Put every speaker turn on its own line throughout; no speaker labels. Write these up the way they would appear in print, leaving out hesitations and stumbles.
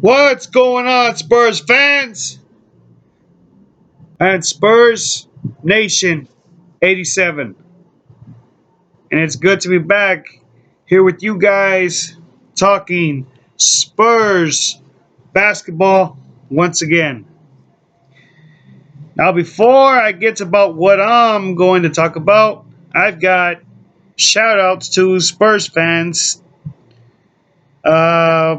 What's going on, Spurs fans and Spurs Nation 87? And it's good to be back here with you guys talking Spurs basketball once again. Now, before I get about what I'm going to talk about, I've got shout outs to Spurs fans. Uh,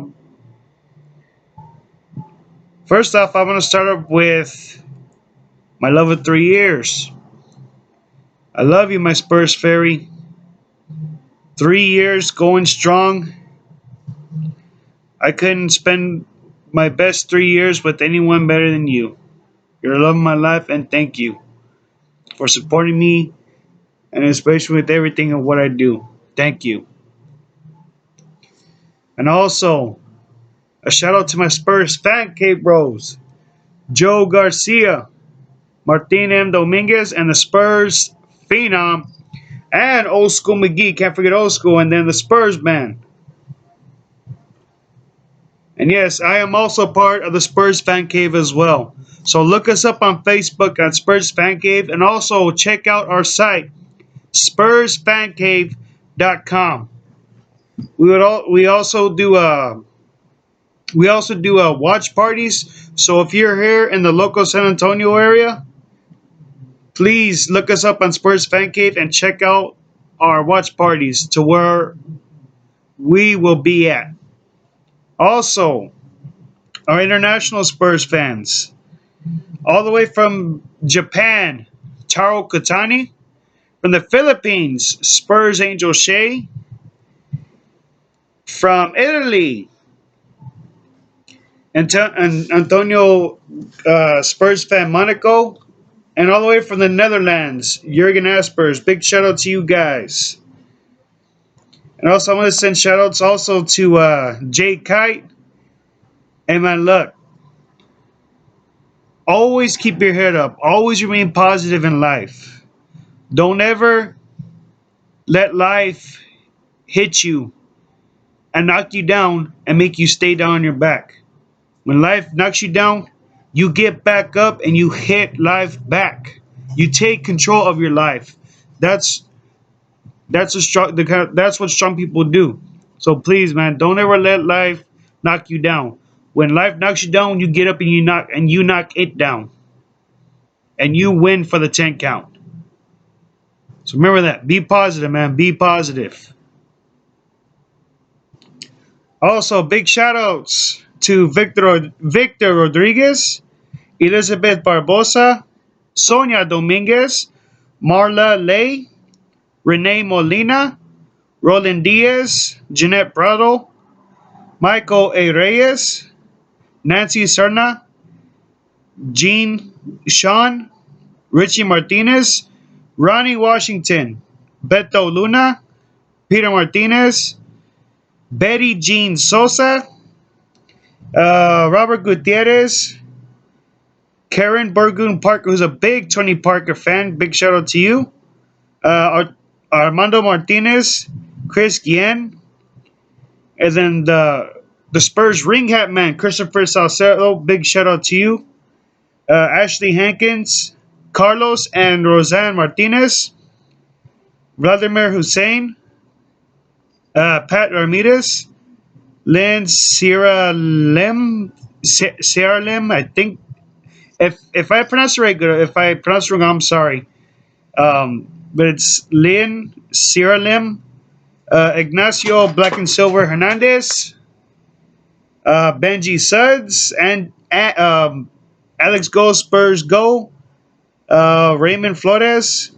First off, I'm going to start up with my love of 3 years. I love you, my Spurs fairy. 3 years going strong. I couldn't spend my best 3 years with anyone better than you. You're the love of my life, and thank you for supporting me, and especially with everything of what I do. Thank you. And also, a shout out to my Spurs fan cave bros, Joe Garcia, Martin M. Dominguez, and the Spurs Phenom, and Old School McGee. Can't forget Old School, and then the Spurs man. And yes, I am also part of the Spurs Fan Cave as well. So look us up on Facebook at Spurs Fan Cave, and also check out our site, spursfancave.com. We also do watch parties. So if you're here in the local San Antonio area, please look us up on Spurs Fan Cave and check out our watch parties to where we will be at. Also, our international Spurs fans, all the way from Japan, Taro Katani. From the Philippines, Spurs Angel Shea. From Italy, Antonio Spurs fan Monaco. And all the way from the Netherlands, Jurgen Aspers. Big shout out to you guys. And also, I want to send shout outs also to Jay Kite. And man, look, always keep your head up. Always remain positive in life. Don't ever let life hit you and knock you down and make you stay down on your back. When life knocks you down, you get back up and you hit life back. You take control of your life. That's what strong people do. So please, man, don't ever let life knock you down. When life knocks you down, you get up and you knock it down, and you win for the 10 count. So remember that. Be positive, man. Be positive. Also, big shout outs to Victor Rodriguez, Elizabeth Barbosa, Sonia Dominguez, Marla Lay, Renee Molina, Roland Diaz, Jeanette Prado, Michael A. Reyes, Nancy Serna, Jean Sean, Richie Martinez, Ronnie Washington, Beto Luna, Peter Martinez, Betty Jean Sosa, Robert Gutierrez, Karen Burgoon Parker, who's a big Tony Parker fan. Big shout out to you. Armando Martinez, Chris Guillen, and then the Spurs ring hat man, Christopher Salcedo. Big shout out to you. Ashley Hankins, Carlos and Roseanne Martinez, Vladimir Hussein, Pat Ramirez, Lynn Sierra Lim, I think. If I pronounce it right, good. If I pronounce it wrong, I'm sorry. But it's Lynn Sierra Lim, Ignacio Black and Silver Hernandez, Benji Suds, and Alex Go Spurs Go, Raymond Flores,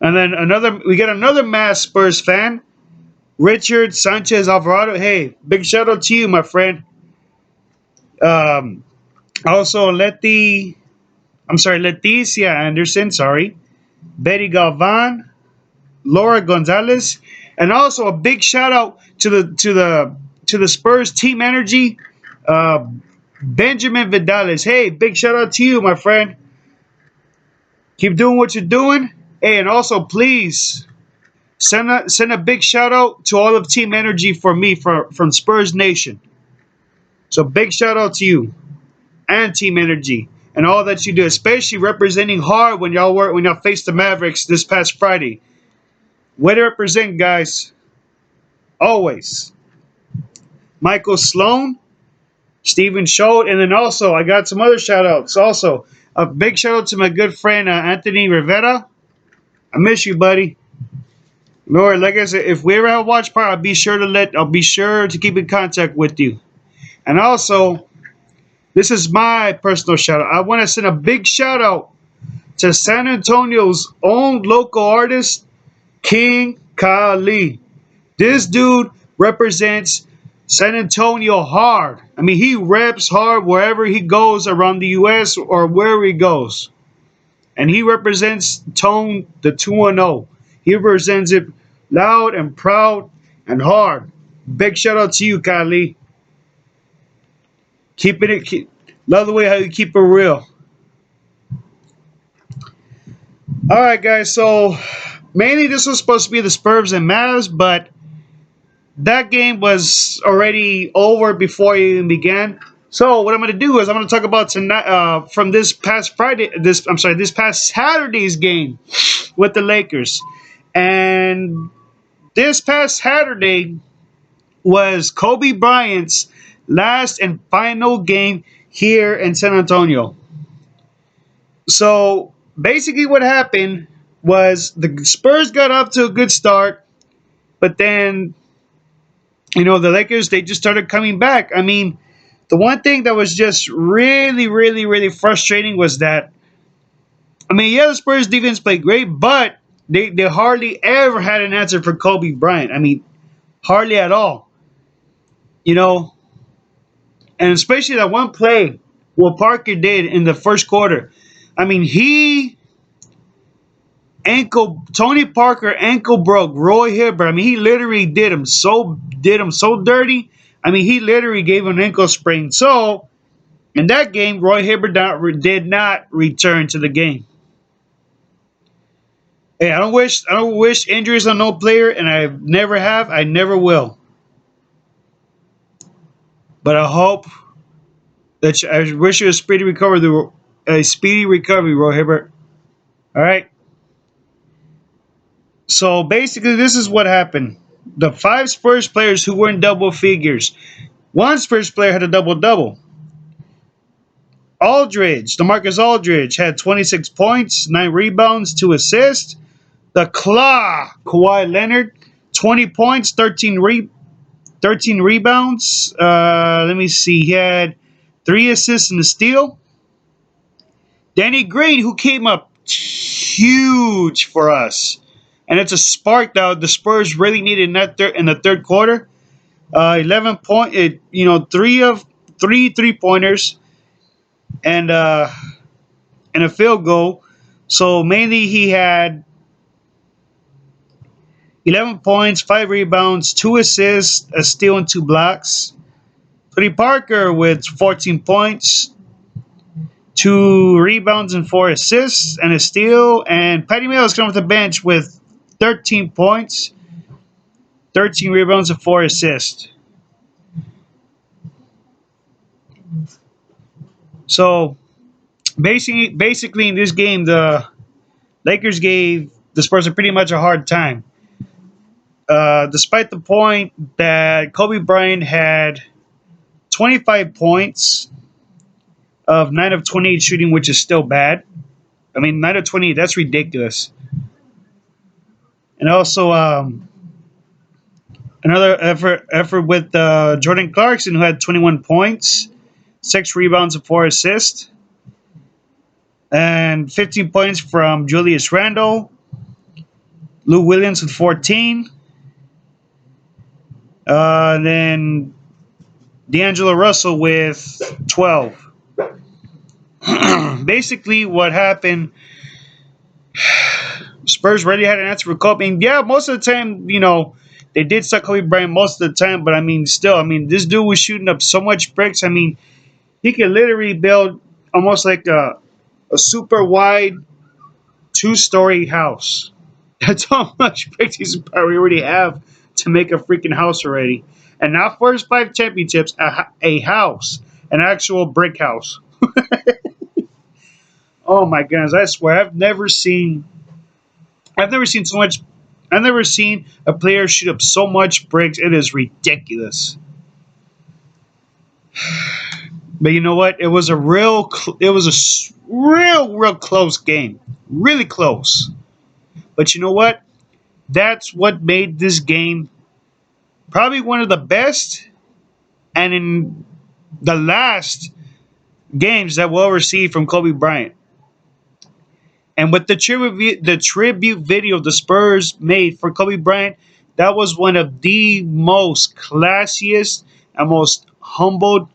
and then we got another mass Spurs fan, Richard Sanchez Alvarado. Hey, big shout out to you, my friend. Also, Leticia Anderson. Sorry, Betty Galvan, Laura Gonzalez, and also a big shout out to the Spurs team energy, Benjamin Vidales. Hey, big shout out to you, my friend. Keep doing what you're doing. Hey, and also please send a big shout out to all of Team Energy for me from Spurs Nation. So big shout out to you and Team Energy and all that you do, especially representing hard when y'all faced the Mavericks this past Friday. Way to represent, guys. Always. Michael Sloan, Stephen Schultz, and then also I got some other shout outs. Also, a big shout out to my good friend Anthony Rivera. I miss you, buddy. Lord, like I said, if we ever have a watch party, I'll be sure to keep in contact with you. And also, this is my personal shout out. I want to send a big shout out to San Antonio's own local artist, King Kali. This dude represents San Antonio hard. I mean, he reps hard wherever he goes around the U.S. or wherever he goes. And he represents Tone the 2-0. He represents it loud and proud and hard. Big shout out to you, Kali. Love the way how you keep it real. All right, guys. So mainly this was supposed to be the Spurs and Mavs, but that game was already over before it even began. So what I'm going to do is I'm going to talk about tonight from this past this past Saturday's game with the Lakers, and this past Saturday was Kobe Bryant's last and final game here in San Antonio. So basically, what happened was the Spurs got off to a good start, but then the Lakers, they just started coming back. I mean, the one thing that was just really, really, really frustrating was that, I mean, yeah, the Spurs defense played great, but they hardly ever had an answer for Kobe Bryant. I mean, hardly at all. You know, and especially that one play what Parker did in the first quarter. I mean, Tony Parker ankle broke Roy Hibbert. I mean, he literally did him so dirty. I mean, he literally gave him an ankle sprain. So in that game, Roy Hibbert did not return to the game. Hey, I don't wish injuries on no player, and I never will. But I wish you a speedy recovery, Roy Hibbert. All right. So basically, this is what happened. The five Spurs players who were in double figures. One Spurs player had a double double. LaMarcus Aldridge had 26 points, 9 rebounds, 2 assists. The Claw, Kawhi Leonard, 20 points, 13 rebounds. Let me see. He had 3 assists and a steal. Danny Green, who came up huge for us. And it's a spark that the Spurs really needed in the third quarter. 3 pointers and a field goal. So mainly he had 11 points, 5 rebounds, 2 assists, a steal, and 2 blocks. Tony Parker with 14 points, 2 rebounds, and 4 assists, and a steal. And Patty Mills coming off the bench with 13 points, 13 rebounds, and 4 assists. So basically in this game, the Lakers gave the Spurs pretty much a hard time. Despite the point that Kobe Bryant had 25 points of 9 of 28 shooting, which is still bad. I mean, 9 of 28, that's ridiculous. And also, another effort with Jordan Clarkson, who had 21 points, 6 rebounds, and 4 assists. And 15 points from Julius Randle. Lou Williams with 14. Then D'Angelo Russell with 12. Basically, what happened, Spurs already had an answer for Kobe. And yeah, most of the time, they did suck Kobe Bryant most of the time. But I mean, still, this dude was shooting up so much bricks. I mean, he could literally build almost like a super wide 2-story house. That's how much bricks he's probably already have to make a freaking house already. And not first five championships, a house, an actual brick house. Oh my goodness! I swear, I've never seen so much. I've never seen a player shoot up so much bricks. It is ridiculous. But you know what? It was a real close game, really close. But you know what? That's what made this game probably one of the best, and in the last games that we'll receive from Kobe Bryant. And with the tribute video the Spurs made for Kobe Bryant, that was one of the most classiest and most humbled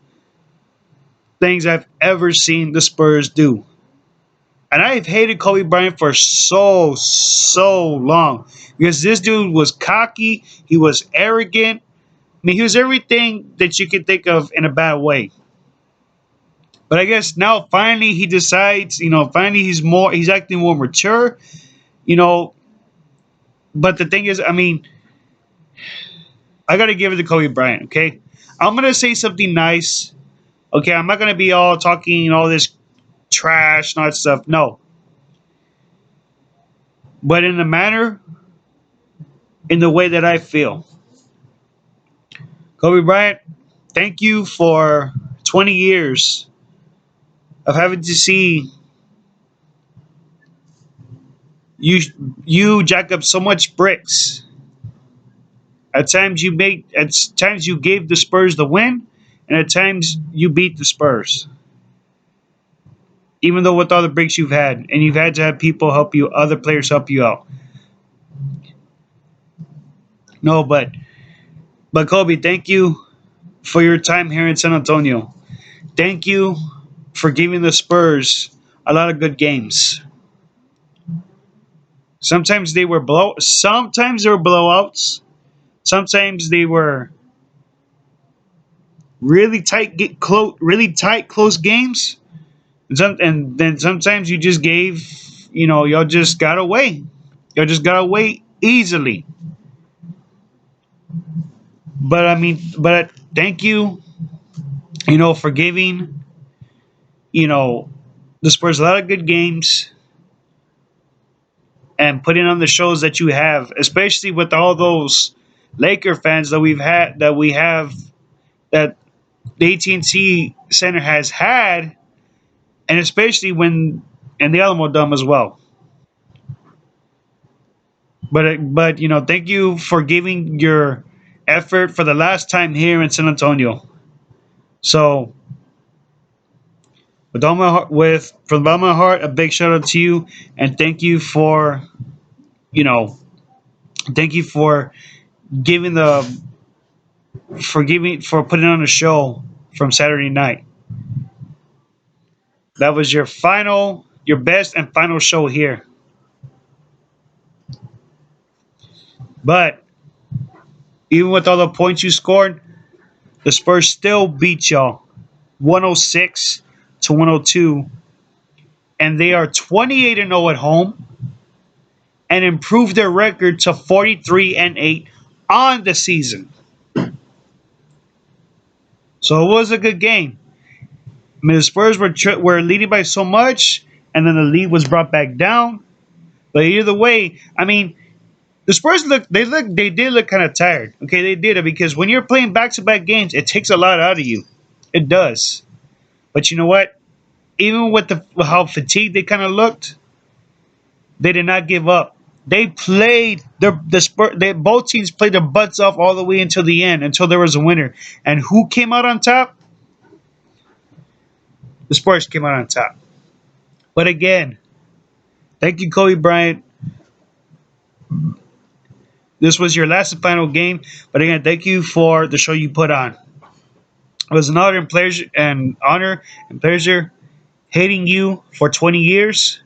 things I've ever seen the Spurs do. And I've hated Kobe Bryant for so long because this dude was cocky, he was arrogant. I mean, he was everything that you could think of in a bad way. But I guess now finally he decides, finally he's acting more mature, you know. But the thing is, I mean, I gotta give it to Kobe Bryant. Okay, I'm gonna say something nice. Okay, I'm not gonna be all talking all this trash and all that stuff. No, but in the manner, in the way that I feel, Kobe Bryant, thank you for 20 years of having to see you you jack up so much bricks. At times you gave the Spurs the win, and at times you beat the Spurs. Even though with all the breaks you've had, and you've had to have people help you, other players help you out. No, but Kobe, thank you for your time here in San Antonio. Thank you for giving the Spurs a lot of good games. Sometimes they were blowouts. Sometimes they were really tight close games. And then sometimes you just gave, y'all just got away. Y'all just got away easily. But I mean, but thank you, for giving, you know, the Spurs a lot of good games and putting on the shows that you have, especially with all those Laker fans that we have that the AT&T Center has had, and especially when in the Alamo Dome as well. But thank you for giving your effort for the last time here in San Antonio. So with all my heart, from the bottom of my heart, a big shout out to you, and you know, thank you giving the for putting on a show from Saturday night. That was your best and final show here. But even with all the points you scored, the Spurs still beat y'all 106 to 102, and they are 28-0 at home and improved their record to 43-8 on the season. So it was a good game. I mean, the Spurs were leading by so much, and then the lead was brought back down. But either way, I mean, the Spurs they did look kind of tired. Okay, they did it because when you're playing back to back games, it takes a lot out of you. It does. But you know what? Even with how fatigued they kind of looked, they did not give up. They played the Spurs. Both teams played their butts off all the way until the end, until there was a winner. And who came out on top? The Spurs came out on top. But again, thank you, Kobe Bryant. This was your last and final game. But again, thank you for the show you put on. It was an honor and pleasure hating you for 20 years.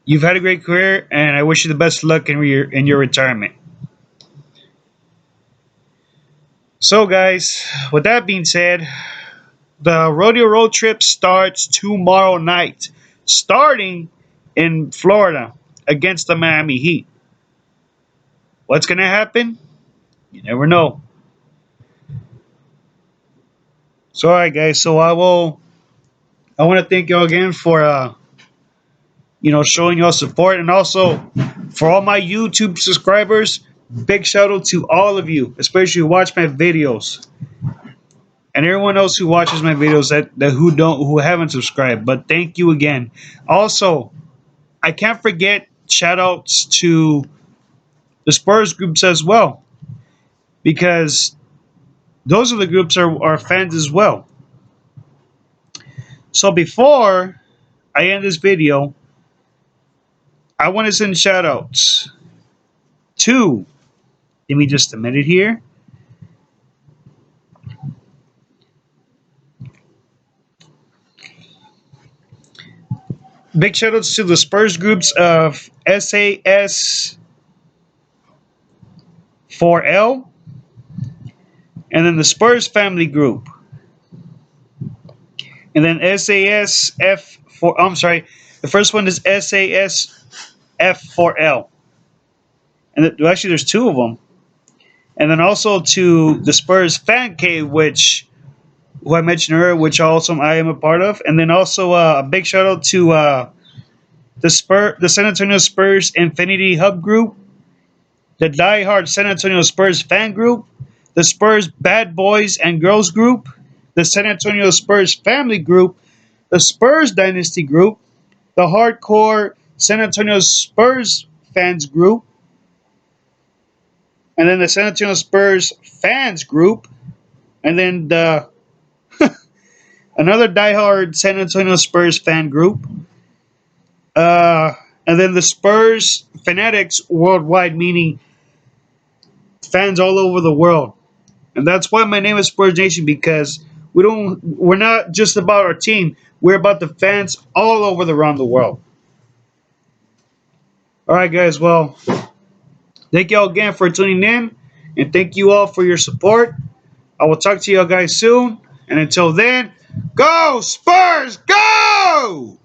You've had a great career, and I wish you the best of luck in your retirement. So, guys, with that being said, the rodeo road trip starts tomorrow night, starting in Florida against the Miami Heat. What's going to happen? You never know. So, all right, guys. So I will. I want to thank you all again for showing your support, and also for all my YouTube subscribers. Big shout out to all of you, especially who watch my videos, and everyone else who watches my videos that who haven't subscribed. But thank you again. Also, I can't forget shout outs to the Spurs groups as well, because those are the groups are fans as well. So before I end this video, I want to send shout outs to, give me just a minute here. Big shout outs to the Spurs groups of SAS4L, and then the Spurs family group, and then SASF4. I'm sorry, the first one is SASF4L, and actually there's two of them. And then also to the Spurs fan cave, which who I mentioned earlier, which also I am a part of, and then also a big shout out to the San Antonio Spurs Infinity Hub group, the Die Hard San Antonio Spurs fan group, the Spurs Bad Boys and Girls group, the San Antonio Spurs family group, the Spurs Dynasty group, the Hardcore San Antonio Spurs fans group, and then the San Antonio Spurs fans group, and then the another diehard San Antonio Spurs fan group, and then the Spurs fanatics worldwide, meaning fans all over the world. And that's why my name is Spurs Nation, because we're not just about our team, we're about the fans all over around the world. All right, guys. Well, thank you all again for tuning in, and thank you all for your support. I will talk to you guys soon, and until then, go Spurs, go!